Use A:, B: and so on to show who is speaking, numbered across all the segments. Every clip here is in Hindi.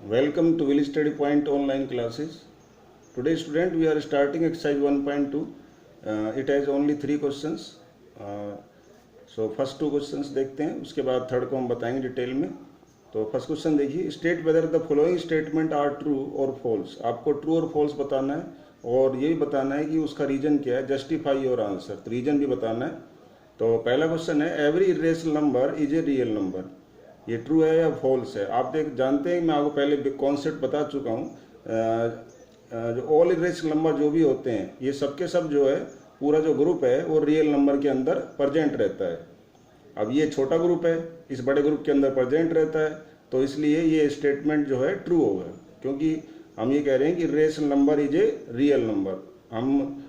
A: Welcome to Will Study Point online classes. Today student we are starting exercise 1.2. It has only 3 questions. So first 2 questions देखते हैं, उसके बाद थर्ड को हम बताएंगे डिटेल में. तो फर्स्ट क्वेश्चन देखिए, state whether the following statement are true और फॉल्स. आपको ट्रू और फॉल्स बताना है और ये भी बताना है कि उसका रीजन क्या है. जस्टिफाई योर आंसर, तो रीजन भी बताना है. तो पहला क्वेश्चन है, every irrational number is a real number. ये ट्रू है या फॉल्स है. आप जानते हैं, मैं आपको पहले कॉन्सेप्ट बता चुका हूँ. जो ऑल इरेशनल नंबर जो भी होते हैं, ये सबके सब जो है, पूरा जो ग्रुप है वो रियल नंबर के अंदर प्रेजेंट रहता है. अब ये छोटा ग्रुप है, इस बड़े ग्रुप के अंदर प्रेजेंट रहता है, तो इसलिए ये स्टेटमेंट जो है ट्रू होगा, क्योंकि हम ये कह रहे हैं कि irrational number is a real number. हम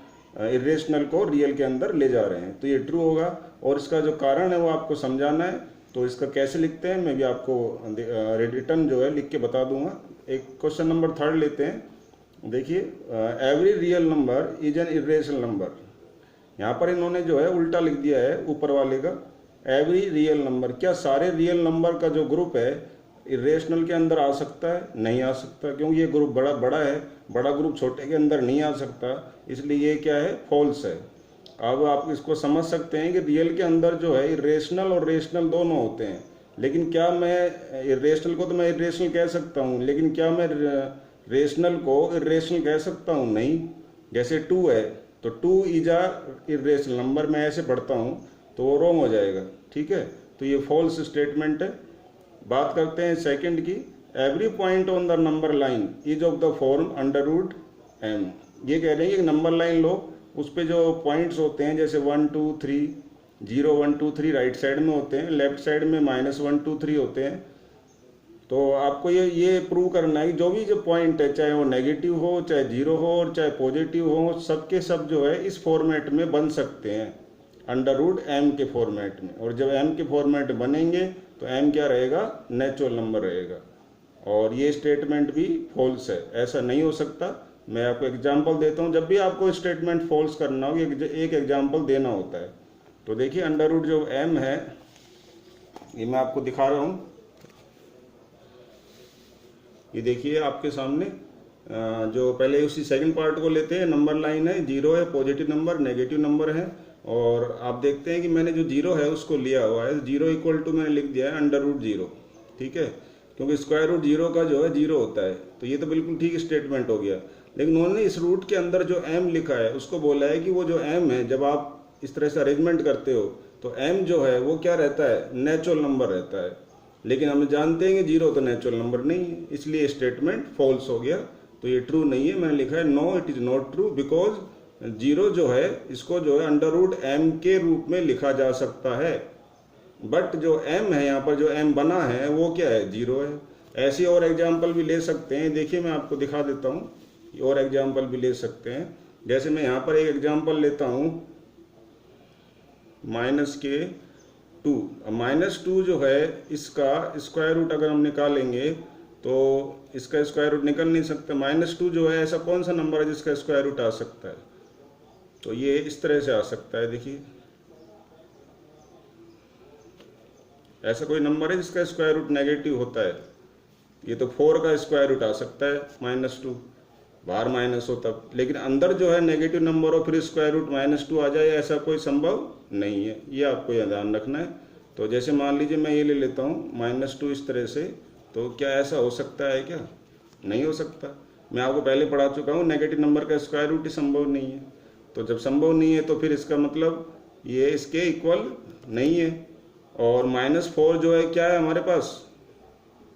A: इरेशनल को रियल के अंदर ले जा रहे हैं, तो ये ट्रू होगा. और इसका जो कारण है वो आपको समझाना है. तो इसका कैसे लिखते हैं मैं भी आपको रिटर्न जो है लिख के बता दूंगा. एक क्वेश्चन नंबर थर्ड लेते हैं. देखिए, every real number is an irrational number. यहाँ पर इन्होंने जो है उल्टा लिख दिया है ऊपर वाले का. एवरी रियल नंबर, क्या सारे रियल नंबर का जो ग्रुप है इरेशनल के अंदर आ सकता है? नहीं आ सकता, क्योंकि ये ग्रुप बड़ा है. बड़ा ग्रुप छोटे के अंदर नहीं आ सकता, इसलिए ये क्या है, फॉल्स है. अब आप इसको समझ सकते हैं कि रियल के अंदर जो है इरेशनल और रेशनल दोनों होते हैं. लेकिन क्या मैं इरेशनल को तो मैं इरेशनल कह सकता हूँ, लेकिन क्या मैं रेशनल को इरेशनल कह सकता हूँ? नहीं. जैसे 2 है तो 2 इज आ इरेशनल नंबर, मैं ऐसे पढ़ता हूँ तो वो रॉन्ग हो जाएगा. ठीक है, तो ये फॉल्स स्टेटमेंट है. बात करते हैं सेकंड की. Every point on the number line is of the form under root m. ये कह रहे हैं कि नंबर लाइन लो, उस पे जो पॉइंट्स होते हैं जैसे 1 2 3 0 1 2 3 राइट साइड में होते हैं, लेफ्ट साइड में -1 2 3 होते हैं. तो आपको ये प्रूव करना है कि जो भी जो पॉइंट है, चाहे वो नेगेटिव हो, चाहे 0 हो और चाहे पॉजिटिव हो, सबके सब जो है इस फॉर्मेट में बन सकते हैं, अंडर रूट m के फॉर्मेट में. और जब m के फॉर्मेट बनेंगे तो m क्या रहेगा, नेचुरल नंबर रहेगा. और ये स्टेटमेंट भी फॉल्स है, ऐसा नहीं हो सकता. मैं आपको एग्जांपल देता हूँ. जब भी आपको स्टेटमेंट फॉल्स करना हो, एक एग्जांपल देना होता है. तो देखिए, अंडर रूट जो m है, ये मैं आपको दिखा रहा हूँ. ये देखिए आपके सामने. जो पहले उसी सेकंड पार्ट को लेते हैं. नंबर लाइन है, 0 है, पॉजिटिव नंबर, नेगेटिव नंबर है. और आप देखते हैं कि मैंने जो 0 है उसको लिया हुआ है. 0 इक्वल टू मैंने लिख दिया है अंडर रूट 0. ठीक है, क्योंकि स्क्वायर रूट 0 का जो है 0 होता है. तो ये तो बिल्कुल ठीक स्टेटमेंट हो गया. लेकिन उन्होंने इस रूट के अंदर जो m लिखा है उसको बोला है कि वो जो m है, जब आप इस तरह से अरेंजमेंट करते हो तो m जो है वो क्या रहता है, नेचुरल नंबर रहता है. लेकिन हम जानते हैं कि 0 तो नेचुरल नंबर नहीं है, इसलिए स्टेटमेंट फॉल्स हो गया. तो ये ट्रू नहीं है. मैंने लिखा है no, it is not true, because 0 जो है इसको जो है अंडर रूट m के रूप में लिखा जा सकता है. बट जो m है, यहाँ पर जो m बना है वो क्या है, 0 है. ऐसे और एग्जाम्पल भी ले सकते हैं. देखिए, मैं आपको दिखा देता हूँ. और एग्जाम्पल भी ले सकते हैं. जैसे मैं यहाँ पर एक एग्जाम्पल लेता हूँ, -2. -2 जो है इसका स्क्वायर रूट अगर हम निकालेंगे तो इसका स्क्वायर रूट निकल नहीं सकता. -2 जो है, ऐसा कौन सा नंबर है जिसका स्क्वायर रूट आ सकता है? तो ये इस तरह से आ सकता है. देखिए, ऐसा कोई नंबर है जिसका स्क्वायर रूट नेगेटिव होता है? ये तो 4 का स्क्वायर रूट आ सकता है, -2. बाहर माइनस हो तब. लेकिन अंदर जो है नेगेटिव नंबर हो, फिर स्क्वायर रूट -2 आ जाए, ऐसा कोई संभव नहीं है. ये आपको यहाँ ध्यान रखना है. तो जैसे मान लीजिए मैं ये ले लेता हूँ -2 इस तरह से. तो क्या ऐसा हो सकता है क्या? नहीं हो सकता. मैं आपको पहले पढ़ा चुका हूँ, नेगेटिव नंबर का स्क्वायर रूट ही संभव नहीं है. तो जब संभव नहीं है तो फिर इसका मतलब ये इसके इक्वल नहीं है. और -4 जो है क्या है हमारे पास,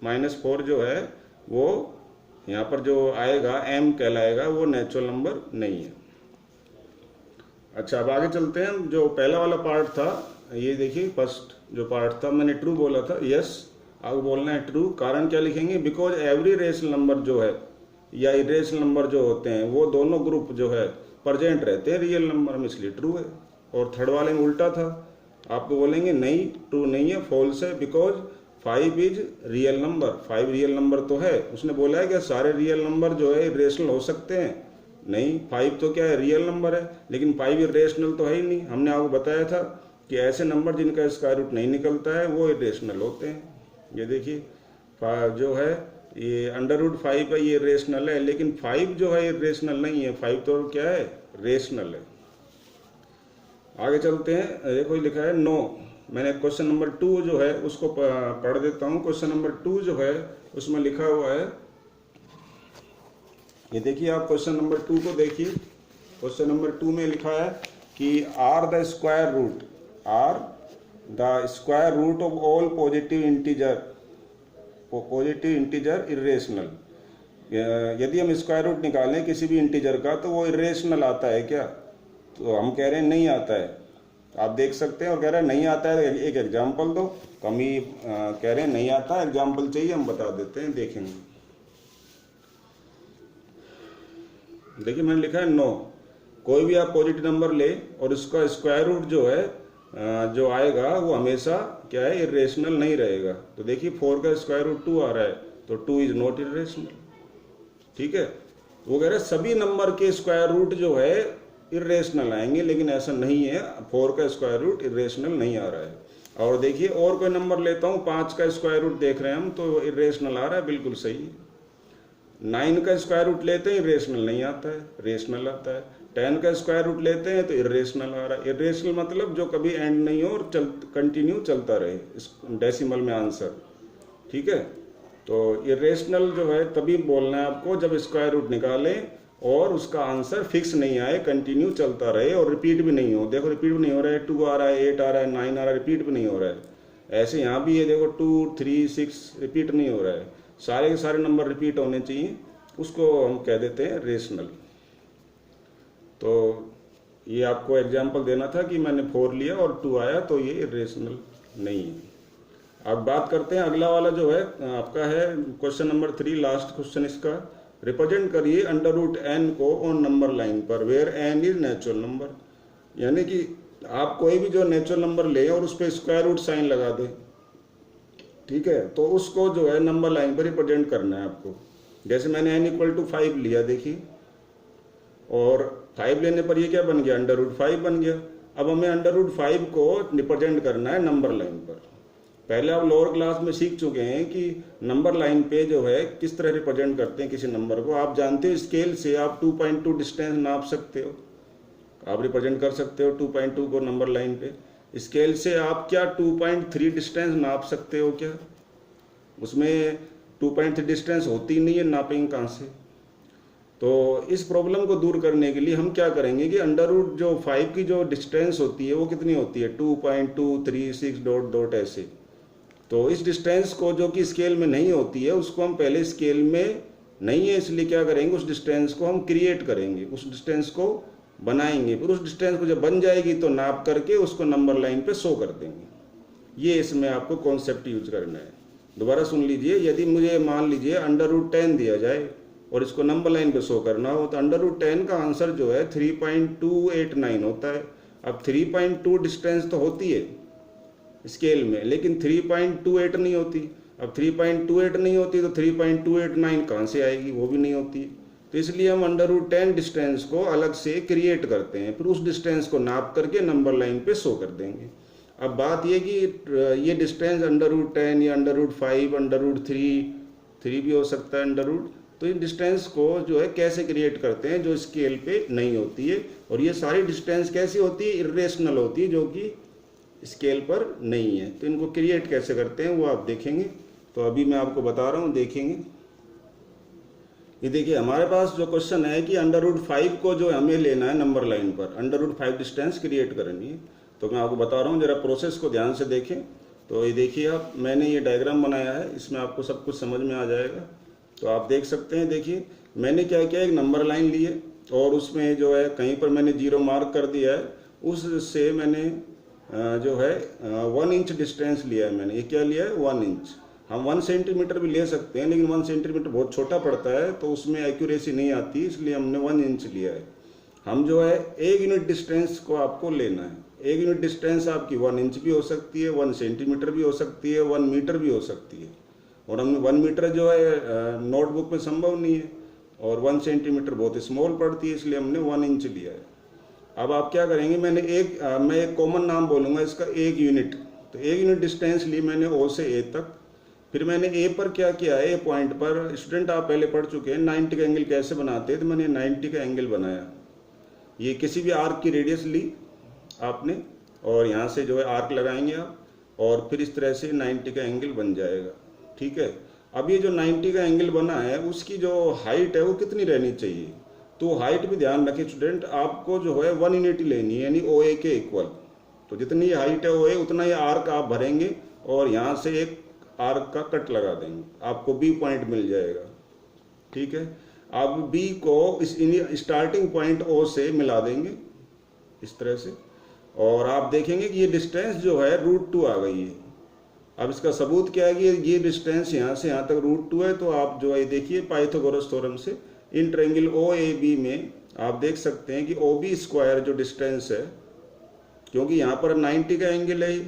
A: -4 जो है वो यहाँ पर जो आएगा m कहलाएगा, वो नेचुरल नंबर नहीं है. अच्छा, अब आगे चलते हैं. जो पहला वाला पार्ट था, ये देखिए फर्स्ट जो पार्ट था, मैंने ट्रू बोला था. यस, आगे बोलना है ट्रू. कारण क्या लिखेंगे, बिकॉज एवरी रेशनल नंबर जो है या इरेशनल नंबर जो होते हैं वो दोनों ग्रुप जो है प्रेजेंट रहते हैं रियल नंबर में, इसलिए ट्रू है. और थर्ड वाले में उल्टा था. आपको बोलेंगे नहीं, ट्रू नहीं है, फॉल्स है, because 5 is real number. 5 real number तो है. उसने बोला है कि सारे रियल नंबर जो है इरेशनल हो सकते हैं? नहीं, 5 तो क्या है, रियल नंबर है. लेकिन 5 इरेशनल तो है ही नहीं. हमने आपको बताया था कि ऐसे नंबर जिनका स्क्वायर रूट नहीं निकलता है वो इरेशनल होते हैं. ये देखिए, जो है ये √5 है, ये रेशनल है, लेकिन 5 जो है ये रेशनल नहीं है, 5 तो क्या है, रेशनल है। आगे चलते हैं, देखो ये लिखा है नो। मैंने क्वेश्चन नंबर 2 जो है उसको पढ़ देता हूँ। क्वेश्चन नंबर 2 जो है उसमें लिखा हुआ है, ये देखिए आप क्वेश्चन नंबर 2 को देखिए। क्वेश्चन नंबर 2 में लिखा है कि are the square root of all positive integer irrational. यदि हम स्क्वायर रूट निकालें किसी भी इंटीजर का तो वो इरेशनल आता है क्या? तो हम कह रहे हैं नहीं आता है। आप देख सकते हैं, और कह रहे हैं नहीं आता है, एक एग्जाम्पल दो। तो हम ही कह रहे हैं नहीं आता, एग्जाम्पल चाहिए, हम बता देते हैं, देखेंगे। देखिए मैंने लिखा है नो। कोई भी आप पॉजिटिव नंबर ले और उसका स्क्वायर रूट जो है जो आएगा वो हमेशा क्या है, इरेशनल नहीं रहेगा। तो देखिए 4 का स्क्वायर रूट 2 आ रहा है, तो 2 इज नॉट इरेशनल। ठीक है, वो कह रहे हैं सभी नंबर के स्क्वायर रूट जो है इरेशनल आएंगे, लेकिन ऐसा नहीं है, 4 का स्क्वायर रूट इरेशनल नहीं आ रहा है। और देखिए और कोई नंबर लेता हूँ, 5 का स्क्वायर रूट देख रहे हैं हम, तो इरेशनल आ रहा है, बिल्कुल सही है। 9 का स्क्वायर रूट लेते हैं, इरेशनल नहीं आता है, रेशनल आता है। 10 का स्क्वायर रूट लेते हैं तो इरेशनल आ रहा है। इरेशनल मतलब जो कभी एंड नहीं हो और कंटिन्यू चलता रहे, इस डेसिमल में आंसर। ठीक है, तो इरेशनल जो है तभी बोलना है आपको जब स्क्वायर रूट निकालें और उसका आंसर फिक्स नहीं आए, कंटिन्यू चलता रहे और रिपीट भी नहीं हो। देखो रिपीट भी नहीं हो रहा है, 2 आ रहा है, 8 आ रहा है, 9 आ रहा है, रिपीट भी नहीं हो रहा है। ऐसे यहाँ भी है, देखो 2, 3, 6 रिपीट नहीं हो रहा है, सारे के सारे नंबर रिपीट होने चाहिए, उसको हम कह देते हैं रेशनल। तो ये आपको एग्जाम्पल देना था कि मैंने 4 लिया और 2 आया, तो ये रेशनल नहीं है। अब बात करते हैं अगला वाला जो है आपका है क्वेश्चन नंबर 3, लास्ट क्वेश्चन इसका। रिप्रेजेंट करिए √n को ऑन नंबर लाइन पर where n is natural number. यानी कि आप कोई भी जो नेचुरल नंबर ले और उस पर स्क्वायर रूट साइन लगा दें, ठीक है, तो उसको जो है नंबर लाइन पर रिप्रेजेंट करना है आपको। जैसे मैंने n = 5 लिया, देखिए, और 5 लेने पर ये क्या बन गया, √5 बन गया। अब हमें √5 को रिप्रेजेंट करना है नंबर लाइन पर। पहले आप लोअर क्लास में सीख चुके हैं कि नंबर लाइन पे जो है किस तरह रिप्रेजेंट करते हैं किसी नंबर को। आप जानते हो स्केल से आप 2.2 डिस्टेंस नाप सकते हो, आप रिप्रेजेंट कर सकते हो 2.2 को नंबर लाइन पे। स्केल से आप क्या 2.3 डिस्टेंस नाप सकते हो क्या? उसमें 2.3 डिस्टेंस होती नहीं है, नापेंगे कहाँ से? तो इस प्रॉब्लम को दूर करने के लिए हम क्या करेंगे कि √5 की जो डिस्टेंस होती है वो कितनी होती है, 2.236 ... ऐसे। तो इस डिस्टेंस को जो कि स्केल में नहीं होती है उसको हम पहले स्केल में नहीं है, इसलिए क्या करेंगे, उस डिस्टेंस को हम क्रिएट करेंगे, उस डिस्टेंस को बनाएंगे। फिर उस डिस्टेंस को जब बन जाएगी तो नाप करके उसको नंबर लाइन पे शो कर देंगे। ये इसमें आपको कॉन्सेप्ट यूज करना है। दोबारा सुन लीजिए, यदि मुझे मान लीजिए √10 दिया जाए और इसको नंबर लाइन पे शो करना हो तो √10 का आंसर जो है 3.289 होता है। अब 3.2 डिस्टेंस तो होती है स्केल में, लेकिन 3.28 नहीं होती। अब 3.28 नहीं होती तो 3.289 कहाँ से आएगी, वो भी नहीं होती। तो इसलिए हम √10 डिस्टेंस को अलग से क्रिएट करते हैं, फिर उस डिस्टेंस को नाप करके नंबर लाइन पे शो कर देंगे। अब बात ये कि ये डिस्टेंस √10 या √5, √3 भी हो सकता है √, तो इन डिस्टेंस को जो है कैसे क्रिएट करते हैं जो स्केल पे नहीं होती है। और ये सारी डिस्टेंस कैसी होती है, इरेशनल होती है, जो कि स्केल पर नहीं है। तो इनको क्रिएट कैसे करते हैं वो आप देखेंगे। तो अभी मैं आपको बता रहा हूँ, देखेंगे। ये देखिए हमारे पास जो क्वेश्चन है कि √5 को जो हमें लेना है नंबर लाइन पर, √5 डिस्टेंस क्रिएट करनी है। तो मैं आपको बता रहा हूँ, जरा प्रोसेस को ध्यान से देखें। तो ये देखिए आप, मैंने ये डायग्राम बनाया है, इसमें आपको सब कुछ समझ में आ जाएगा। तो आप देख सकते हैं, देखिए मैंने क्या किया, एक नंबर लाइन ली है और उसमें जो है कहीं पर मैंने 0 मार्क कर दिया है, उससे मैंने जो है 1 इंच डिस्टेंस लिया है। मैंने ये क्या लिया है, 1 इंच। हम 1 सेंटीमीटर भी ले सकते हैं, लेकिन 1 सेंटीमीटर बहुत छोटा पड़ता है तो उसमें एक्यूरेसी नहीं आती, इसलिए हमने 1 इंच लिया है। हम जो है 1 यूनिट डिस्टेंस को आपको लेना है। 1 यूनिट डिस्टेंस आपकी 1 इंच भी हो सकती है, 1 सेंटीमीटर भी हो सकती है, 1 मीटर भी हो सकती है। और हमने 1 मीटर जो है नोटबुक में संभव नहीं है, और 1 सेंटीमीटर बहुत स्मॉल पड़ती है, इसलिए हमने 1 इंच लिया है। अब आप क्या करेंगे, मैं एक कॉमन नाम बोलूँगा इसका, 1 यूनिट। तो 1 यूनिट डिस्टेंस ली मैंने O से A तक। फिर मैंने ए पर क्या किया है, ए पॉइंट पर स्टूडेंट आप पहले पढ़ चुके हैं 90 का एंगल कैसे बनाते हैं, तो मैंने 90 का एंगल बनाया। ये किसी भी आर्क की रेडियस ली आपने और यहाँ से जो है आर्क लगाएंगे आप, और फिर इस तरह से 90 का एंगल बन जाएगा। ठीक है, अब ये जो 90 का एंगल बना है उसकी जो हाइट है वो कितनी रहनी चाहिए, तो हाइट भी ध्यान रखें स्टूडेंट, आपको जो है 1 यूनिट लेनी है, यानी ओ ए के इक्वल। तो जितनी ये हाइट है ओ ए उतना ही आर्क आप भरेंगे और यहाँ से एक आर्क का कट लगा देंगे, आपको बी पॉइंट मिल जाएगा। ठीक है, आप बी को इस स्टार्टिंग पॉइंट ओ से मिला देंगे इस तरह से, और आप देखेंगे कि ये डिस्टेंस जो है √2 आ गई है। अब इसका सबूत क्या है कि ये डिस्टेंस यहाँ से यहाँ तक √2 है। तो आप जो है देखिए पाइथागोरस थ्योरम से in triangle O A B में आप देख सकते हैं कि ओ बी स्क्वायर जो डिस्टेंस है, क्योंकि यहाँ पर 90 का एंगल है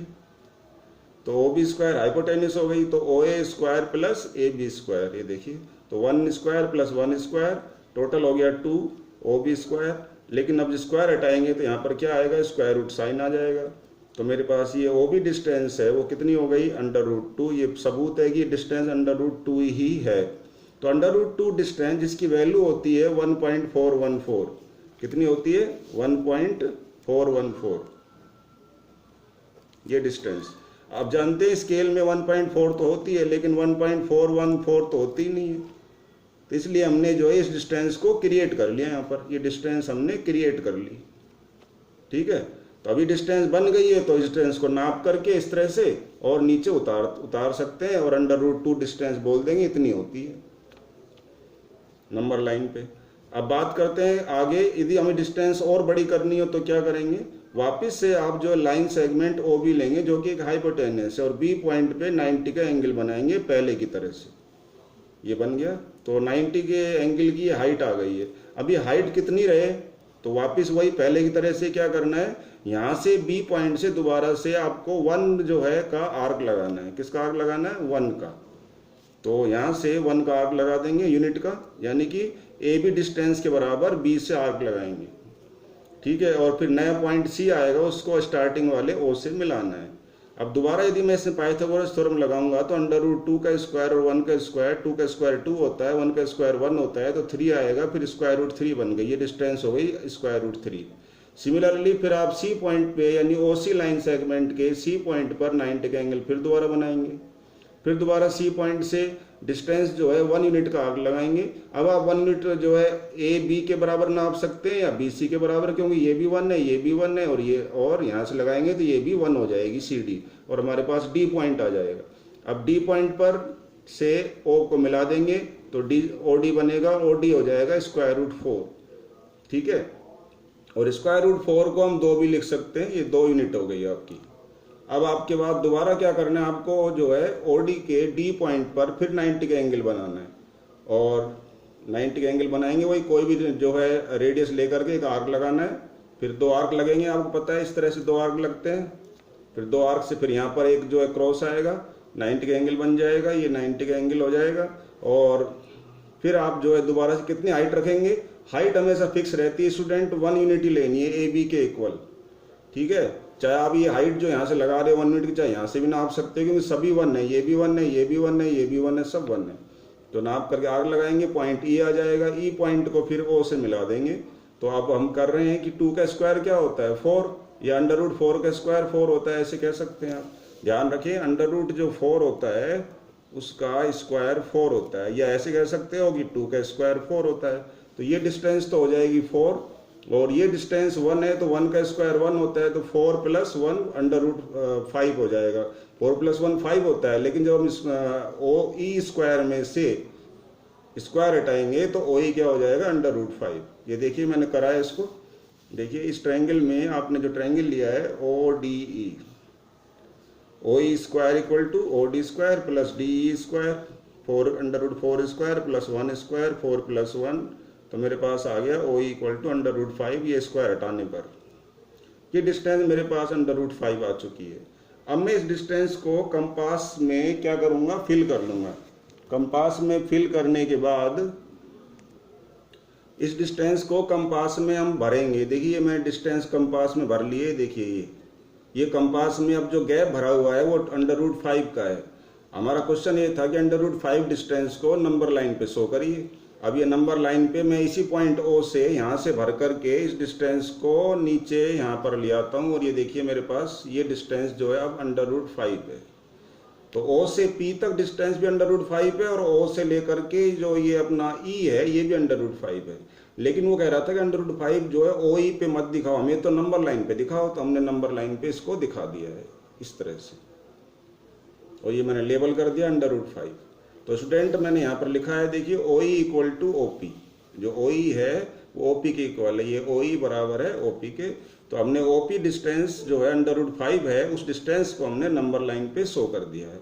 A: तो ओ बी स्क्वायर हाइपोटेन्यूस हो गई, तो O A square plus A B square, ये देखिए तो 1 स्क्वायर प्लस 1 स्क्वायर टोटल हो गया 2 ओ बी स्क्वायर। लेकिन अब स्क्वायर हटाएंगे तो यहाँ पर क्या आएगा, स्क्वायर रूट साइन आ जाएगा। तो मेरे पास ये ओ बी डिस्टेंस है वो कितनी हो गई, √2। ये सबूत है कि डिस्टेंस √2 ही है। तो √2 डिस्टेंस जिसकी वैल्यू होती है 1.414, कितनी होती है 1.414 ये डिस्टेंस। आप जानते हैं स्केल में 1.4 तो होती है, लेकिन 1.414 तो होती नहीं है। तो इसलिए हमने जो है इस डिस्टेंस को क्रिएट कर लिया, यहाँ पर ये डिस्टेंस हमने क्रिएट कर ली। ठीक है, तो अभी डिस्टेंस बन गई है, तो डिस्टेंस को नाप करके इस तरह से और नीचे उतार सकते हैं और √2 डिस्टेंस बोल देंगे, इतनी होती है नंबर लाइन पे। अब बात करते हैं आगे, यदि हमें डिस्टेंस और बड़ी करनी हो तो क्या करेंगे, वापस से आप जो लाइन सेगमेंट ओ बी लेंगे जो कि एक हाइपोटेन्यूस है, और बी पॉइंट पे 90 का एंगल बनाएंगे पहले की तरह से। ये बन गया, तो 90 के एंगल की हाइट आ गई है। अब ये हाइट कितनी रहे, तो वापस वही पहले की तरह से क्या करना है, यहाँ से बी पॉइंट से दोबारा से आपको 1 जो है का आर्क लगाना है। किसका आर्क लगाना है, 1 का। तो यहाँ से 1 का आर्क लगा देंगे यूनिट का, यानी कि ए बी डिस्टेंस के बराबर बी से आर्क लगाएंगे। ठीक है, और फिर नया पॉइंट सी आएगा, उसको स्टार्टिंग वाले ओ से मिलाना है। अब दोबारा यदि मैं इसमें पाइथागोरस थ्योरम लगाऊंगा तो √2 का स्क्वायर और 1 का स्क्वायर, 2 का स्क्वायर 2 होता है, 1 का स्क्वायर 1 होता है, तो 3 आएगा, फिर √3 बन गई, ये डिस्टेंस हो गई √3। सिमिलरली फिर आप सी पॉइंट पे यानी ओ सी लाइन सेगमेंट के सी पॉइंट पर 90 का एंगल फिर दोबारा बनाएंगे। फिर दोबारा सी पॉइंट से डिस्टेंस जो है 1 यूनिट का आर्क लगाएंगे। अब आप 1 यूनिट जो है ए बी के बराबर नाप सकते हैं या बी सी के बराबर, क्योंकि ये भी 1 है, ये भी 1 है, और यहाँ से लगाएंगे तो ये भी 1 हो जाएगी सी डी, और हमारे पास डी पॉइंट आ जाएगा। अब डी पॉइंट पर से ओ को मिला देंगे तो डी ओ डी बनेगा, ओ डी हो जाएगा √4। ठीक है, और √4 को हम 2 भी लिख सकते हैं, ये 2 यूनिट हो गई आपकी। अब आपके बाद दोबारा क्या करना है, आपको जो है ओडी के डी पॉइंट पर फिर 90 का एंगल बनाना है, और 90 का एंगल बनाएंगे, वही कोई भी जो है रेडियस लेकर के एक आर्क लगाना है। फिर 2 आर्क लगेंगे, आपको पता है इस तरह से 2 आर्क लगते हैं। फिर 2 आर्क से फिर यहाँ पर एक जो है क्रॉस आएगा, 90 का एंगल बन जाएगा, ये 90 का एंगल हो जाएगा। और फिर आप जो है दोबारा से कितनी हाइट रखेंगे, हाइट हमेशा फिक्स रहती है स्टूडेंट, 1 यूनिट ही लेनी है ए बी के इक्वल। ठीक है, चाहे आप ये हाइट जो यहाँ से लगा रहे हो 1 यूनिट की, चाहे यहाँ से भी नाप सकते हो, क्योंकि सभी 1 है, ये भी 1 है, ये भी 1 है, ये भी 1 है, सब 1 है। तो नाप करके आर्क लगाएंगे, पॉइंट ई आ जाएगा, ई पॉइंट को फिर ओ से मिला देंगे। तो अब हम कर रहे हैं कि 2 का स्क्वायर क्या होता है 4, या √4 का स्क्वायर 4 होता है, ऐसे कह सकते हैं आप। ध्यान रखिए √ जो 4 होता है उसका स्क्वायर 4 होता है, या ऐसे कह सकते हो कि 2 का स्क्वायर 4 होता है। तो ये डिस्टेंस तो हो जाएगी 4, और ये डिस्टेंस 1 है, तो 1 का स्क्वायर 1 होता है, तो 4 + 1 √5 हो जाएगा। 4 + 1 5 होता है, लेकिन जब हम ओ ई स्क्वायर में से स्क्वायर हटाएंगे तो ओ ई क्या हो जाएगा √5। ये देखिए मैंने करा है इसको, देखिए इस ट्रायंगल में आपने जो ट्रायंगल लिया है O D E, O E square equal to O D square plus D E square, 4 √4 square plus 1 square, 4 + 1, तो मेरे पास आ गया ओ इक्वल टू √5। ये स्क्वायर हटाने पर ये डिस्टेंस मेरे पास √5 आ चुकी है। अब मैं इस डिस्टेंस को कंपास में क्या करूँगा, फिल कर लूँगा। कंपास में फिल करने के बाद इस डिस्टेंस को कंपास में हम भरेंगे। देखिए मैं डिस्टेंस कंपास में भर लिए, देखिए ये कंपास में अब जो गैप भरा हुआ है वो √5 का है। हमारा क्वेश्चन ये था कि √5 डिस्टेंस को नंबर लाइन पे शो करिए। अब ये नंबर लाइन पे मैं इसी पॉइंट O से यहाँ से भर करके इस डिस्टेंस को नीचे यहाँ पर ले आता हूँ, और ये देखिए मेरे पास ये डिस्टेंस जो है अब √5 है। तो O से P तक डिस्टेंस भी √5 है, और O से लेकर के जो ये अपना E है ये भी √5 है। लेकिन वो कह रहा था कि √5 जो है OE पे मत दिखाओ, हमें तो नंबर लाइन पे दिखाओ। तो हमने नंबर लाइन पे इसको दिखा दिया है इस तरह से, और ये मैंने लेबल कर दिया √5। तो स्टूडेंट मैंने यहाँ पर लिखा है, देखिए OE = OP। जो OE है वो OP के इक्वल है, ये OE बराबर है OP के। तो हमने OP डिस्टेंस जो है √5 है, उस डिस्टेंस को हमने नंबर लाइन पे शो कर दिया है।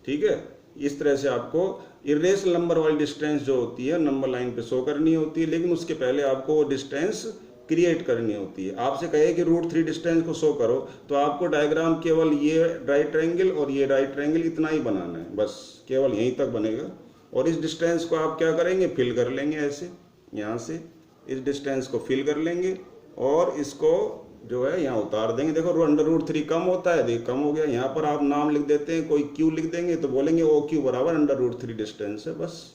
A: ठीक है, इस तरह से आपको इरेशनल नंबर वाली डिस्टेंस जो होती है नंबर लाइन पे शो करनी होती है, लेकिन उसके पहले आपको वो डिस्टेंस क्रिएट करनी होती है। आपसे कहे कि √3 डिस्टेंस को शो करो, तो आपको डायग्राम केवल ये राइट ट्रायंगल और ये राइट ट्रायंगल इतना ही बनाना है, बस केवल यहीं तक बनेगा। और इस डिस्टेंस को आप क्या करेंगे, फिल कर लेंगे ऐसे, यहाँ से इस डिस्टेंस को फिल कर लेंगे और इसको जो है यहाँ उतार देंगे। देखो √3 कम होता है, देखिए कम हो गया। यहाँ पर आप नाम लिख देते हैं, कोई Q लिख देंगे तो बोलेंगे OQ बराबर √3 डिस्टेंस है, बस।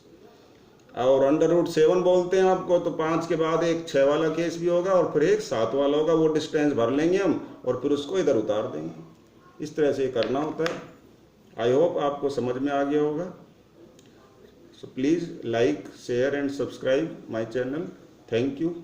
A: और √7 बोलते हैं आपको, तो 5 के बाद एक 6 वाला केस भी होगा और फिर एक 7 वाला होगा। वो डिस्टेंस भर लेंगे हम और फिर उसको इधर उतार देंगे। इस तरह से करना होता है। आई होप आपको समझ में आ गया होगा। So please like, share and subscribe my channel. Thank you.